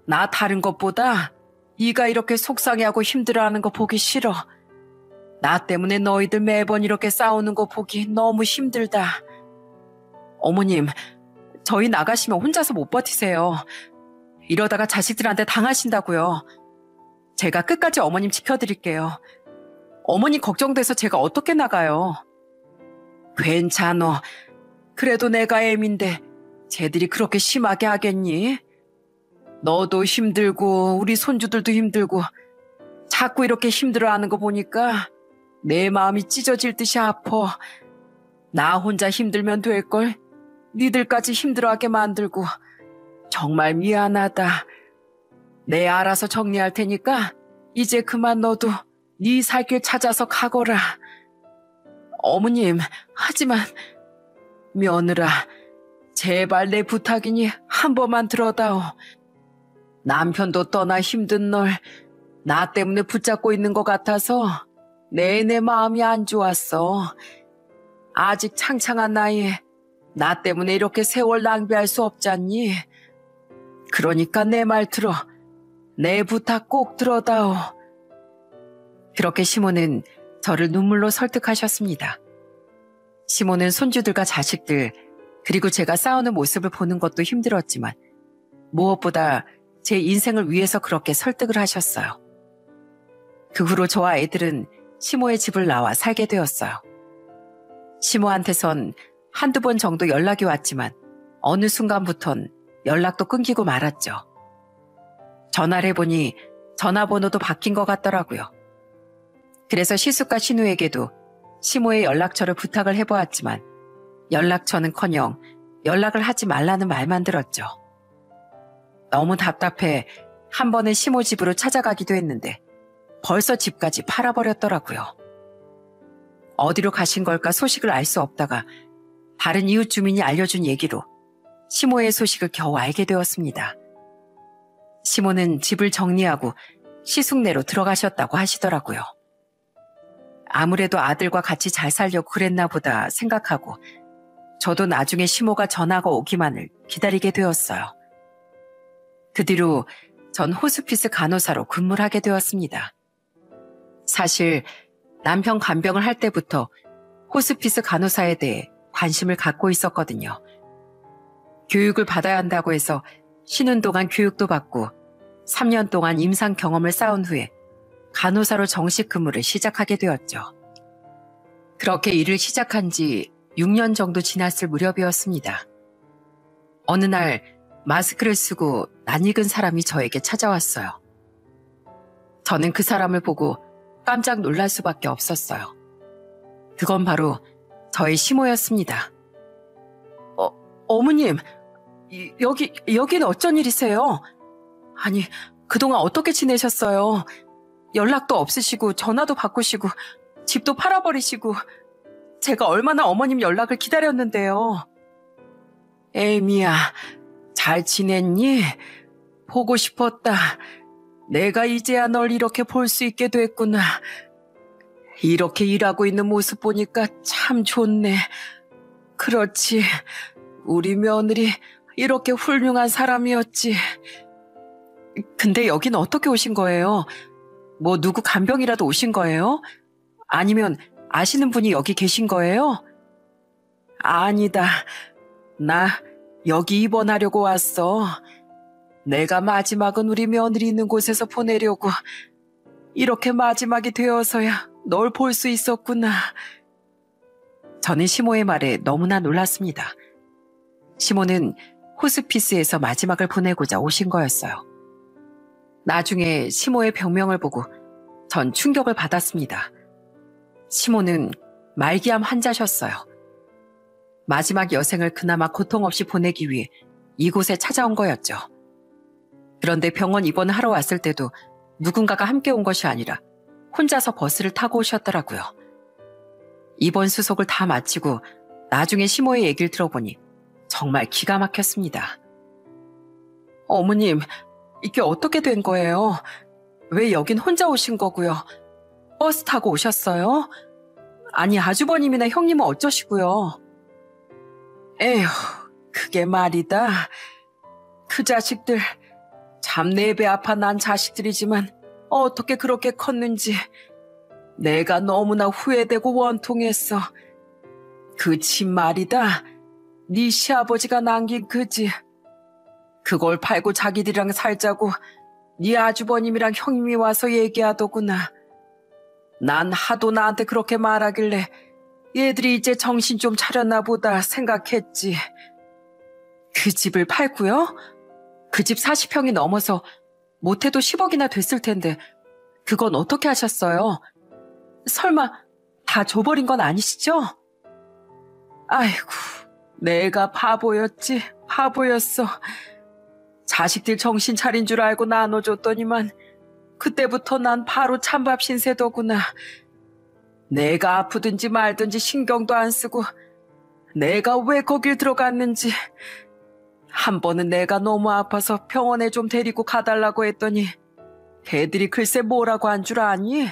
나 다른 것보다 네가 이렇게 속상해하고 힘들어하는 거 보기 싫어. 나 때문에 너희들 매번 이렇게 싸우는 거 보기 너무 힘들다. 어머님, 저희 나가시면 혼자서 못 버티세요. 이러다가 자식들한테 당하신다고요. 제가 끝까지 어머님 지켜드릴게요. 어머니 걱정돼서 제가 어떻게 나가요? 괜찮어. 그래도 내가 애민데 쟤들이 그렇게 심하게 하겠니? 너도 힘들고 우리 손주들도 힘들고 자꾸 이렇게 힘들어하는 거 보니까 내 마음이 찢어질 듯이 아파. 나 혼자 힘들면 될걸. 니들까지 힘들어하게 만들고 정말 미안하다. 내 알아서 정리할 테니까 이제 그만 너도 네 살 길 찾아서 가거라. 어머님, 하지만 며느라, 제발 내 부탁이니 한 번만 들어다오. 남편도 떠나 힘든 널 나 때문에 붙잡고 있는 것 같아서 내내 마음이 안 좋았어. 아직 창창한 나이에 나 때문에 이렇게 세월 낭비할 수 없잖니. 그러니까 내 말 들어. 내 부탁 꼭 들어다오. 그렇게 시모는 저를 눈물로 설득하셨습니다. 시모는 손주들과 자식들, 그리고 제가 싸우는 모습을 보는 것도 힘들었지만 무엇보다 제 인생을 위해서 그렇게 설득을 하셨어요. 그 후로 저와 애들은 시모의 집을 나와 살게 되었어요. 시모한테선 한두 번 정도 연락이 왔지만 어느 순간부턴 연락도 끊기고 말았죠. 전화를 해보니 전화번호도 바뀐 것 같더라고요. 그래서 시숙과 신우에게도 시모의 연락처를 부탁을 해보았지만 연락처는커녕 연락을 하지 말라는 말만 들었죠. 너무 답답해 한 번은 시모 집으로 찾아가기도 했는데 벌써 집까지 팔아버렸더라고요. 어디로 가신 걸까 소식을 알 수 없다가 다른 이웃 주민이 알려준 얘기로 시모의 소식을 겨우 알게 되었습니다. 시모는 집을 정리하고 시숙네로 들어가셨다고 하시더라고요. 아무래도 아들과 같이 잘 살려고 그랬나 보다 생각하고 저도 나중에 시모가 전화가 오기만을 기다리게 되었어요. 그 뒤로 전 호스피스 간호사로 근무를 하게 되었습니다. 사실 남편 간병을 할 때부터 호스피스 간호사에 대해 관심을 갖고 있었거든요. 교육을 받아야 한다고 해서 쉬는 동안 교육도 받고 3년 동안 임상 경험을 쌓은 후에 간호사로 정식 근무를 시작하게 되었죠. 그렇게 일을 시작한 지 6년 정도 지났을 무렵이었습니다. 어느 날 마스크를 쓰고 낯익은 사람이 저에게 찾아왔어요. 저는 그 사람을 보고 깜짝 놀랄 수밖에 없었어요. 그건 바로 저의 시모였습니다. 어머님, 여기는 어쩐 일이세요? 아니, 그동안 어떻게 지내셨어요? 연락도 없으시고 전화도 바꾸시고 집도 팔아버리시고 제가 얼마나 어머님 연락을 기다렸는데요. 에미야, 잘 지냈니? 보고 싶었다. 내가 이제야 널 이렇게 볼 수 있게 됐구나. 이렇게 일하고 있는 모습 보니까 참 좋네. 그렇지. 우리 며느리 이렇게 훌륭한 사람이었지. 근데 여긴 어떻게 오신 거예요? 뭐 누구 간병이라도 오신 거예요? 아니면 아시는 분이 여기 계신 거예요? 아니다. 나 여기 입원하려고 왔어. 내가 마지막은 우리 며느리 있는 곳에서 보내려고. 이렇게 마지막이 되어서야 널 볼 수 있었구나. 저는 시모의 말에 너무나 놀랐습니다. 시모는 호스피스에서 마지막을 보내고자 오신 거였어요. 나중에 시모의 병명을 보고 전 충격을 받았습니다. 시모는 말기암 환자셨어요. 마지막 여생을 그나마 고통 없이 보내기 위해 이곳에 찾아온 거였죠. 그런데 병원 입원을 하러 왔을 때도 누군가가 함께 온 것이 아니라 혼자서 버스를 타고 오셨더라고요. 입원 수속을 다 마치고 나중에 시모의 얘기를 들어보니 정말 기가 막혔습니다. 어머님, 이게 어떻게 된 거예요? 왜 여긴 혼자 오신 거고요? 버스 타고 오셨어요? 아니, 아주버님이나 형님은 어쩌시고요? 에휴, 그게 말이다. 그 자식들, 참 내 배 아파 난 자식들이지만 어떻게 그렇게 컸는지 내가 너무나 후회되고 원통했어. 그 집 말이다. 네 시아버지가 남긴 그 집. 그걸 팔고 자기들이랑 살자고 네 아주버님이랑 형님이 와서 얘기하더구나. 난 하도 나한테 그렇게 말하길래 얘들이 이제 정신 좀 차렸나 보다 생각했지. 그 집을 팔고요? 그 집 40평이 넘어서 못해도 10억이나 됐을 텐데 그건 어떻게 하셨어요? 설마 다 줘버린 건 아니시죠? 아이고, 내가 바보였지, 바보였어. 자식들 정신 차린 줄 알고 나눠줬더니만 그때부터 난 바로 찬밥 신세더구나. 내가 아프든지 말든지 신경도 안 쓰고 내가 왜 거길 들어갔는지. 한 번은 내가 너무 아파서 병원에 좀 데리고 가달라고 했더니 걔들이 글쎄 뭐라고 한 줄 아니?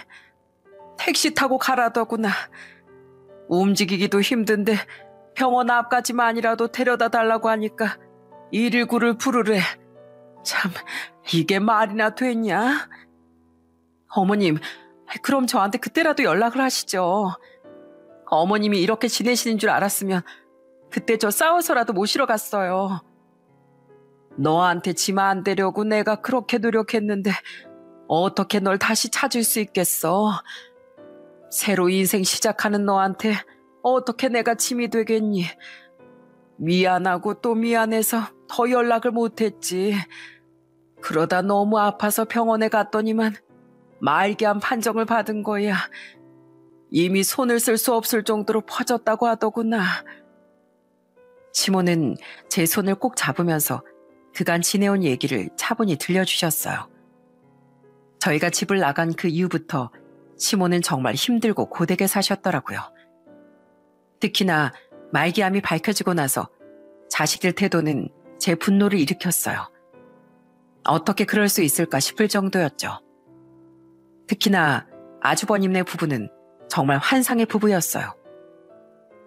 택시 타고 가라더구나. 움직이기도 힘든데 병원 앞까지만이라도 데려다 달라고 하니까 119를 부르래. 참, 이게 말이나 됐냐? 어머님, 그럼 저한테 그때라도 연락을 하시죠. 어머님이 이렇게 지내시는 줄 알았으면 그때 저 싸워서라도 모시러 갔어요. 너한테 짐 안 되려고 내가 그렇게 노력했는데 어떻게 널 다시 찾을 수 있겠어? 새로 인생 시작하는 너한테 어떻게 내가 짐이 되겠니? 미안하고 또 미안해서 더 연락을 못했지. 그러다 너무 아파서 병원에 갔더니만 말기암 판정을 받은 거야. 이미 손을 쓸 수 없을 정도로 퍼졌다고 하더구나. 시모는 제 손을 꼭 잡으면서 그간 지내온 얘기를 차분히 들려주셨어요. 저희가 집을 나간 그 이후부터 시모는 정말 힘들고 고되게 사셨더라고요. 특히나 말기암이 밝혀지고 나서 자식들 태도는 제 분노를 일으켰어요. 어떻게 그럴 수 있을까 싶을 정도였죠. 특히나 아주버님네 부부는 정말 환상의 부부였어요.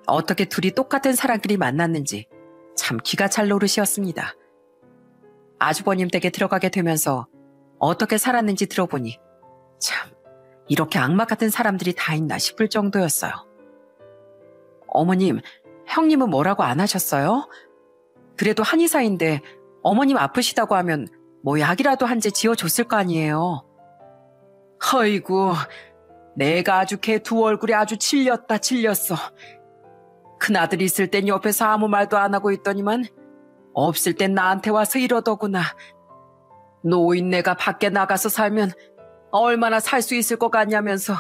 어떻게 둘이 똑같은 사람끼리 만났는지 참 기가 찰 노릇이었습니다. 아주버님 댁에 들어가게 되면서 어떻게 살았는지 들어보니 참 이렇게 악마 같은 사람들이 다 있나 싶을 정도였어요. 어머님, 형님은 뭐라고 안 하셨어요? 그래도 한의사인데 어머님 아프시다고 하면 뭐 약이라도 한 제 지어줬을 거 아니에요. 허이구, 내가 아주 걔 두 얼굴이 아주 질렸어. 큰아들 있을 땐 옆에서 아무 말도 안 하고 있더니만 없을 땐 나한테 와서 이러더구나. 노인네가 밖에 나가서 살면 얼마나 살 수 있을 것 같냐면서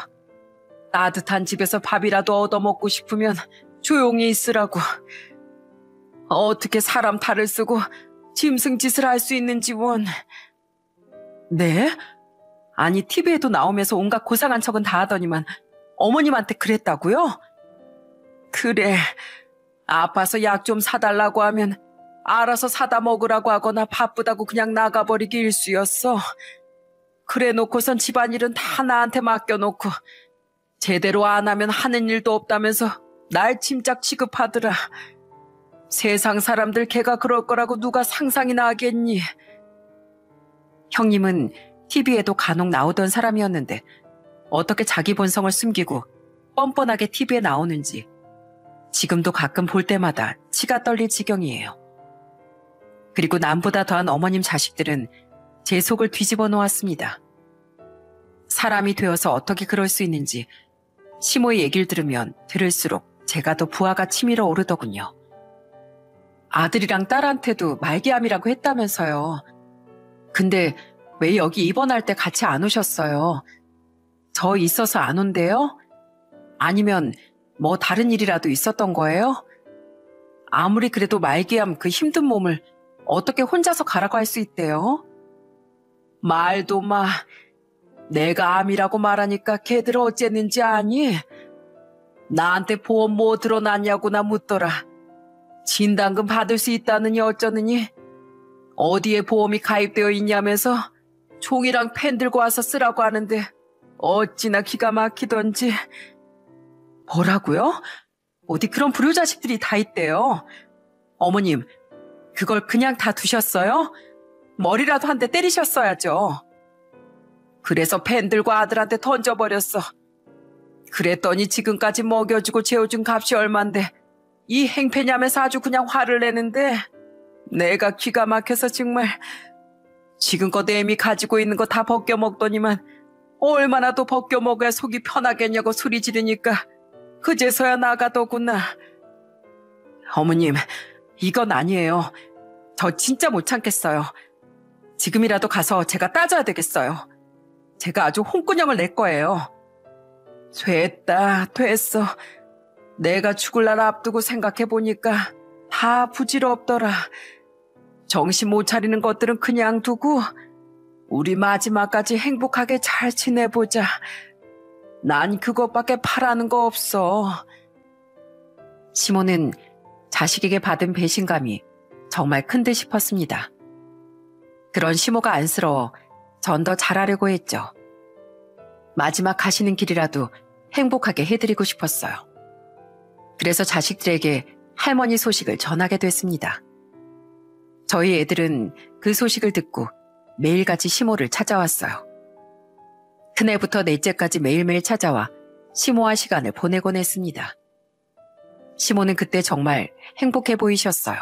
따뜻한 집에서 밥이라도 얻어먹고 싶으면 조용히 있으라고. 어떻게 사람 탈을 쓰고 짐승짓을 할 수 있는지 원. 네? 아니 TV에도 나오면서 온갖 고상한 척은 다 하더니만 어머님한테 그랬다고요? 그래. 아파서 약 좀 사달라고 하면 알아서 사다 먹으라고 하거나 바쁘다고 그냥 나가버리기 일쑤였어. 그래 놓고선 집안일은 다 나한테 맡겨놓고 제대로 안 하면 하는 일도 없다면서 날 짐짝 취급하더라. 세상 사람들 걔가 그럴 거라고 누가 상상이나 하겠니? 형님은 TV에도 간혹 나오던 사람이었는데 어떻게 자기 본성을 숨기고 뻔뻔하게 TV에 나오는지 지금도 가끔 볼 때마다 치가 떨릴 지경이에요. 그리고 남보다 더한 어머님 자식들은 제 속을 뒤집어 놓았습니다. 사람이 되어서 어떻게 그럴 수 있는지 시모의 얘기를 들으면 들을수록 제가 더 부하가 치밀어 오르더군요. 아들이랑 딸한테도 말기암이라고 했다면서요. 근데 왜 여기 입원할 때 같이 안 오셨어요? 저 있어서 안 온대요? 아니면 뭐 다른 일이라도 있었던 거예요? 아무리 그래도 말기암 그 힘든 몸을 어떻게 혼자서 가라고 할 수 있대요? 말도 마. 내가 암이라고 말하니까 걔들 어쨌는지 아니? 나한테 보험 뭐 들어놨냐고나 묻더라. 진단금 받을 수 있다느니 어쩌느니 어디에 보험이 가입되어 있냐면서 종이랑 펜 들고 와서 쓰라고 하는데 어찌나 기가 막히던지. 뭐라고요? 어디 그런 불효자식들이 다 있대요. 어머님, 그걸 그냥 다 두셨어요? 머리라도 한 대 때리셨어야죠. 그래서 펜 들고 아들한테 던져버렸어. 그랬더니 지금까지 먹여주고 재워준 값이 얼만데 이 행패냐면서 아주 그냥 화를 내는데 내가 기가 막혀서 정말 지금껏 애미 가지고 있는 거 다 벗겨먹더니만 얼마나 더 벗겨먹어야 속이 편하겠냐고 소리 지르니까 그제서야 나가더구나. 어머님, 이건 아니에요. 저 진짜 못 참겠어요. 지금이라도 가서 제가 따져야 되겠어요. 제가 아주 홍군형을 낼 거예요. 됐어. 내가 죽을 날 앞두고 생각해보니까 다 부질없더라. 정신 못 차리는 것들은 그냥 두고 우리 마지막까지 행복하게 잘 지내보자. 난 그것밖에 바라는 거 없어. 시모는 자식에게 받은 배신감이 정말 큰 듯 싶었습니다. 그런 시모가 안쓰러워 전 더 잘하려고 했죠. 마지막 가시는 길이라도 행복하게 해드리고 싶었어요. 그래서 자식들에게 할머니 소식을 전하게 됐습니다. 저희 애들은 그 소식을 듣고 매일같이 시모를 찾아왔어요. 큰애부터 넷째까지 매일매일 찾아와 시모와 시간을 보내곤 했습니다. 시모는 그때 정말 행복해 보이셨어요.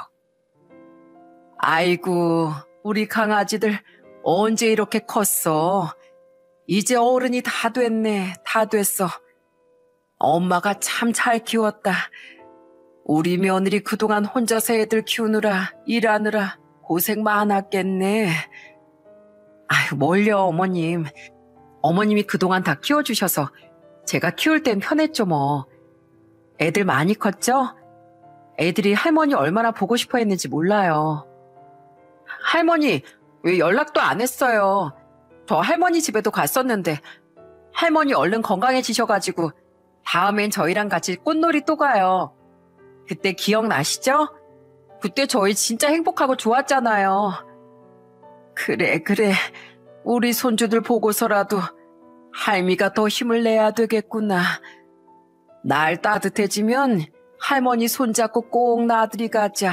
아이고, 우리 강아지들 언제 이렇게 컸어? 이제 어른이 다 됐네, 다 됐어. 엄마가 참 잘 키웠다. 우리 며느리 그동안 혼자서 애들 키우느라 일하느라 고생 많았겠네. 아유, 뭘요, 어머님. 어머님이 그동안 다 키워주셔서 제가 키울 땐 편했죠 뭐. 애들 많이 컸죠? 애들이 할머니 얼마나 보고 싶어 했는지 몰라요. 할머니 왜 연락도 안 했어요? 저 할머니 집에도 갔었는데 할머니 얼른 건강해지셔가지고 다음엔 저희랑 같이 꽃놀이 또 가요. 그때 기억나시죠? 그때 저희 진짜 행복하고 좋았잖아요. 그래. 우리 손주들 보고서라도 할미가 더 힘을 내야 되겠구나. 날 따뜻해지면 할머니 손잡고 꼭 나들이 가자.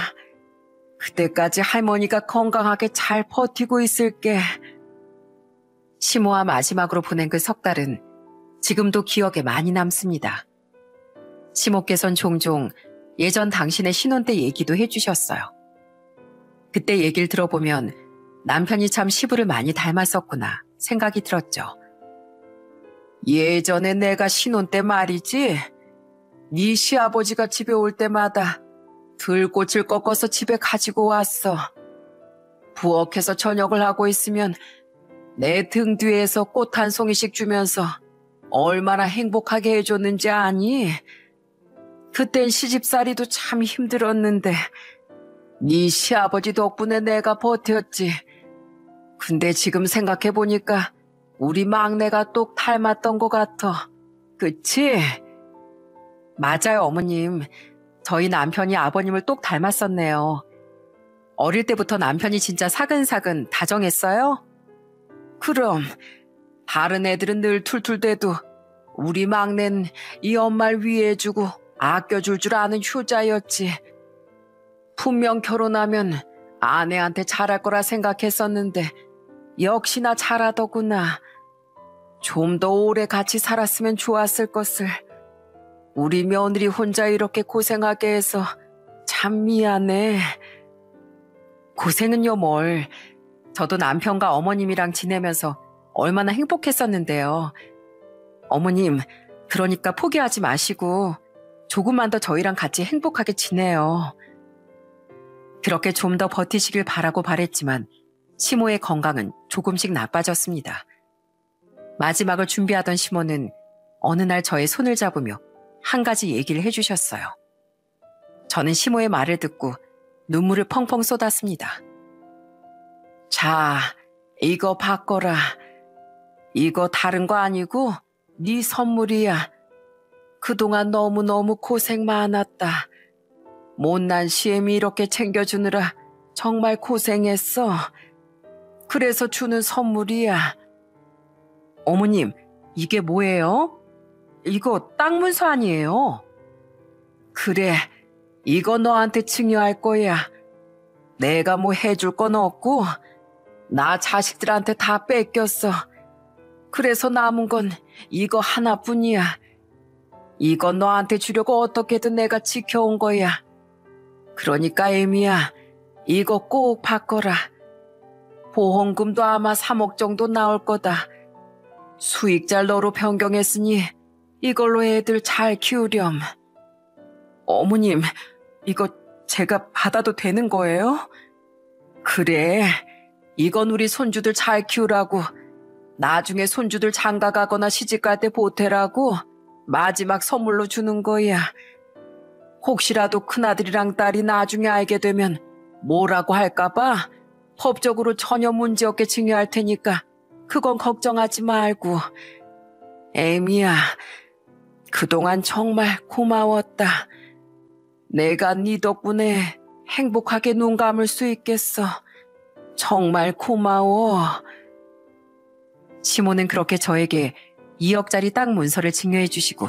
그때까지 할머니가 건강하게 잘 버티고 있을게. 시모와 마지막으로 보낸 그 석 달은 지금도 기억에 많이 남습니다. 시모께선 종종 예전 당신의 신혼 때 얘기도 해주셨어요. 그때 얘기를 들어보면 남편이 참 시부를 많이 닮았었구나 생각이 들었죠. 예전에 내가 신혼 때 말이지, 네 시아버지가 집에 올 때마다 들꽃을 꺾어서 집에 가지고 왔어. 부엌에서 저녁을 하고 있으면 내 등 뒤에서 꽃 한 송이씩 주면서 얼마나 행복하게 해줬는지 아니? 그땐 시집살이도 참 힘들었는데 네 시아버지 덕분에 내가 버텼지. 근데 지금 생각해보니까 우리 막내가 똑 닮았던 것 같아. 그치? 맞아요, 어머님. 저희 남편이 아버님을 똑 닮았었네요. 어릴 때부터 남편이 진짜 사근사근 다정했어요? 그럼 다른 애들은 늘 툴툴대도 우리 막내는 이 엄마를 위해주고 아껴줄 줄 아는 효자였지. 분명 결혼하면 아내한테 잘할 거라 생각했었는데 역시나 잘하더구나. 좀 더 오래 같이 살았으면 좋았을 것을. 우리 며느리 혼자 이렇게 고생하게 해서 참 미안해. 고생은요 뭘. 저도 남편과 어머님이랑 지내면서 얼마나 행복했었는데요. 어머님, 그러니까 포기하지 마시고 조금만 더 저희랑 같이 행복하게 지내요. 그렇게 좀 더 버티시길 바라고 바랬지만 시모의 건강은 조금씩 나빠졌습니다. 마지막을 준비하던 시모는 어느 날 저의 손을 잡으며 한 가지 얘기를 해주셨어요. 저는 시모의 말을 듣고 눈물을 펑펑 쏟았습니다. 자, 이거 바꿔라. 이거 다른 거 아니고 네 선물이야. 그동안 너무너무 고생 많았다. 못난 시엠이 이렇게 챙겨주느라 정말 고생했어. 그래서 주는 선물이야. 어머님, 이게 뭐예요? 이거 땅 문서 아니에요? 그래, 이거 너한테 증여할 거야. 내가 뭐 해줄 건 없고 나 자식들한테 다 뺏겼어. 그래서 남은 건 이거 하나뿐이야. 이건 너한테 주려고 어떻게든 내가 지켜온 거야. 그러니까 애미야, 이거 꼭 바꿔라. 보험금도 아마 3억 정도 나올 거다. 수익잘 너로 변경했으니 이걸로 애들 잘 키우렴. 어머님, 이거 제가 받아도 되는 거예요? 그래, 이건 우리 손주들 잘 키우라고, 나중에 손주들 장가 가거나 시집갈 때 보태라고 마지막 선물로 주는 거야. 혹시라도 큰아들이랑 딸이 나중에 알게 되면 뭐라고 할까봐 법적으로 전혀 문제없게 증여할 테니까 그건 걱정하지 말고. 애미야, 그동안 정말 고마웠다. 내가 네 덕분에 행복하게 눈 감을 수 있겠어. 정말 고마워. 시모는 그렇게 저에게 2억짜리 땅 문서를 증여해 주시고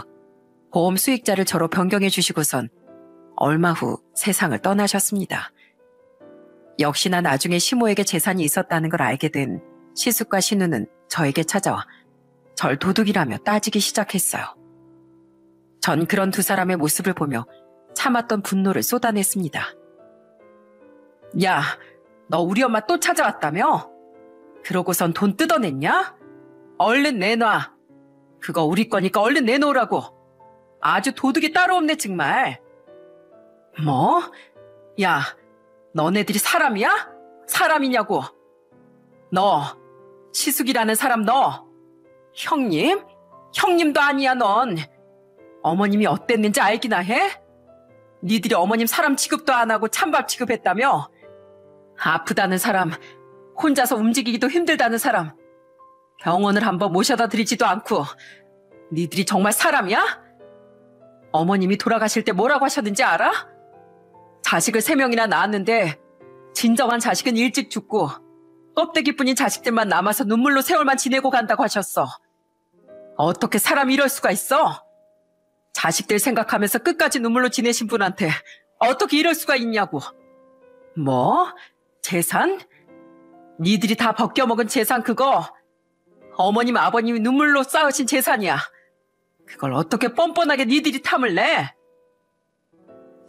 보험 수익자를 저로 변경해 주시고선 얼마 후 세상을 떠나셨습니다. 역시나 나중에 시모에게 재산이 있었다는 걸 알게 된 시숙과 신우는 저에게 찾아와 절 도둑이라며 따지기 시작했어요. 전 그런 두 사람의 모습을 보며 참았던 분노를 쏟아냈습니다. 야, 너 우리 엄마 또 찾아왔다며? 그러고선 돈 뜯어냈냐? 얼른 내놔. 그거 우리 거니까 얼른 내놓으라고. 아주 도둑이 따로 없네 정말. 뭐? 야, 너네들이 사람이야? 사람이냐고. 너, 시숙이라는 사람 너. 형님? 형님도 아니야 넌. 어머님이 어땠는지 알기나 해? 니들이 어머님 사람 취급도 안 하고 찬밥 취급했다며? 아프다는 사람, 혼자서 움직이기도 힘들다는 사람, 병원을 한번 모셔다 드리지도 않고 니들이 정말 사람이야? 어머님이 돌아가실 때 뭐라고 하셨는지 알아? 자식을 3명이나 낳았는데 진정한 자식은 일찍 죽고 껍데기뿐인 자식들만 남아서 눈물로 세월만 지내고 간다고 하셨어. 어떻게 사람이 이럴 수가 있어? 자식들 생각하면서 끝까지 눈물로 지내신 분한테 어떻게 이럴 수가 있냐고. 뭐? 재산? 니들이 다 벗겨먹은 재산 그거 어머님 아버님이 눈물로 쌓으신 재산이야. 그걸 어떻게 뻔뻔하게 니들이 탐을 내?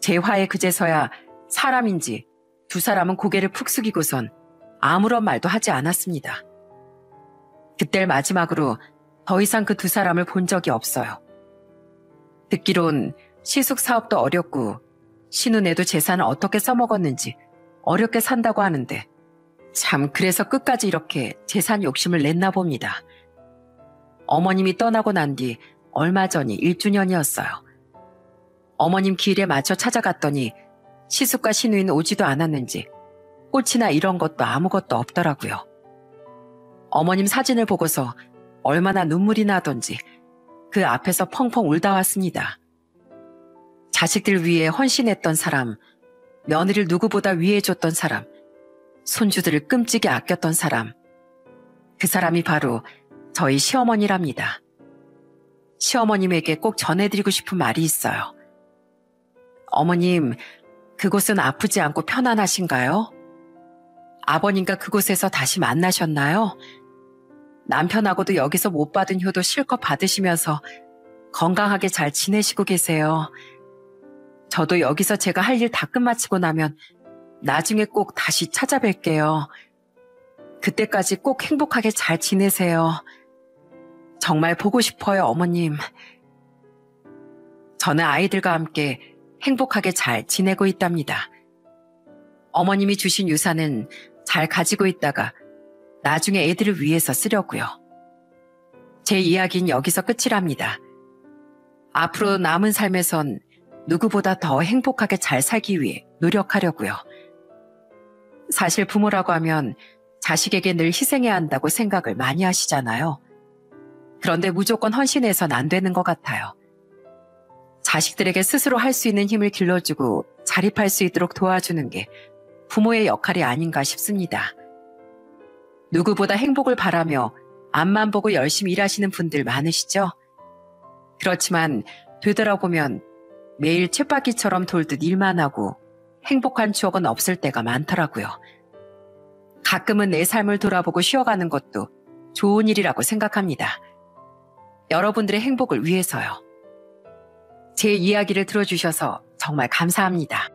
제 화에 그제서야 사람인지 두 사람은 고개를 푹 숙이고선 아무런 말도 하지 않았습니다. 그때를 마지막으로 더 이상 그 두 사람을 본 적이 없어요. 듣기론 시숙 사업도 어렵고 신우네도 재산을 어떻게 써먹었는지 어렵게 산다고 하는데 참 그래서 끝까지 이렇게 재산 욕심을 냈나 봅니다. 어머님이 떠나고 난 뒤 얼마 전이 1주년이었어요. 어머님 기일에 맞춰 찾아갔더니 시숙과 신우이는 오지도 않았는지 꽃이나 이런 것도 아무것도 없더라고요. 어머님 사진을 보고서 얼마나 눈물이 나던지 그 앞에서 펑펑 울다 왔습니다. 자식들 위해 헌신했던 사람, 며느리를 누구보다 위해줬던 사람, 손주들을 끔찍이 아꼈던 사람, 그 사람이 바로 저희 시어머니랍니다. 시어머님에게 꼭 전해드리고 싶은 말이 있어요. 어머님, 그곳은 아프지 않고 편안하신가요? 아버님과 그곳에서 다시 만나셨나요? 남편하고도 여기서 못 받은 효도 실컷 받으시면서 건강하게 잘 지내시고 계세요. 저도 여기서 제가 할 일 다 끝마치고 나면 나중에 꼭 다시 찾아뵐게요. 그때까지 꼭 행복하게 잘 지내세요. 정말 보고 싶어요, 어머님. 저는 아이들과 함께 행복하게 잘 지내고 있답니다. 어머님이 주신 유산은 잘 가지고 있다가 나중에 애들을 위해서 쓰려고요. 제 이야기는 여기서 끝이랍니다. 앞으로 남은 삶에선 누구보다 더 행복하게 잘 살기 위해 노력하려고요. 사실 부모라고 하면 자식에게 늘 희생해야 한다고 생각을 많이 하시잖아요. 그런데 무조건 헌신해선 안 되는 것 같아요. 자식들에게 스스로 할 수 있는 힘을 길러주고 자립할 수 있도록 도와주는 게 부모의 역할이 아닌가 싶습니다. 누구보다 행복을 바라며 앞만 보고 열심히 일하시는 분들 많으시죠? 그렇지만 되돌아보면 매일 쳇바퀴처럼 돌듯 일만 하고 행복한 추억은 없을 때가 많더라고요. 가끔은 내 삶을 돌아보고 쉬어가는 것도 좋은 일이라고 생각합니다. 여러분들의 행복을 위해서요. 제 이야기를 들어주셔서 정말 감사합니다.